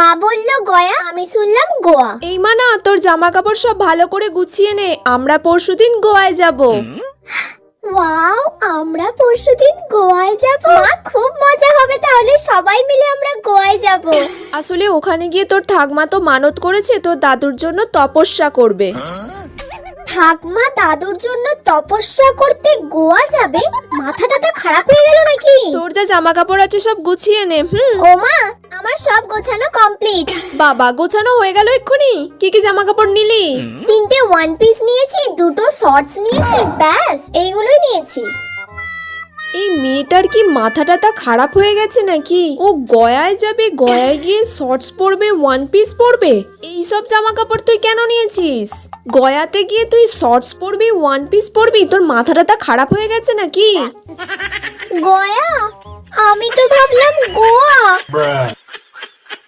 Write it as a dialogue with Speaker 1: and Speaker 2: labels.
Speaker 1: মা বললো গয়া, আমি শুনলাম গোয়া।
Speaker 2: এই মানা, তোর জামা কাপড় সব ভালো করে গুছিয়ে নে, আমরা পরশুদিন গোয়ায় যাব।
Speaker 1: ওয়াও, আমরা পরশুদিন গোয়ায় যাব। মা খুব মজা হবে, তাহলে সবাই মিলে আমরা গোয়ায় যাব।
Speaker 2: আসলে ওখানে গিয়ে তোর ঠাকমা তো মানত করেছে তোর দাদুর জন্য তপস্যা করবে।
Speaker 1: ঠাকমা দাদুর জন্য তপস্যা করতে গোয়া যাবে? মাথাটা তো খারাপ হয়ে গেল নাকি?
Speaker 2: তোর যা জামা কাপড় আছে সব গুছিয়ে নে।
Speaker 1: ও মা, আমার সব গোছানো কমপ্লিট।
Speaker 2: বাবা, গোছানো হয়ে গেল এক্ষুনি? কি কি জামা কাপড় নিলি?
Speaker 1: 3টে ওয়ান পিস নিয়েছি, 2টো শর্টস নিয়েছি, ব্যাস এইগুলোই নিয়েছি।
Speaker 2: এই মেয়েটার কি মাথাটা তা খারাপ হয়ে গেছে নাকি? ও গয়ায় যাবে, গয়ায় গিয়ে শর্টস পরবে, ওয়ান পিস পরবে। এই সব জামা কাপড় তুই কেন নিয়েছিস? গয়াতে গিয়ে তুই শর্টস পরবি, ওয়ান পিস পরবি? তোর মাথাটা তা খারাপ হয়ে গেছে নাকি?
Speaker 1: গয়া? আমি তো ভাবলাম গোয়া।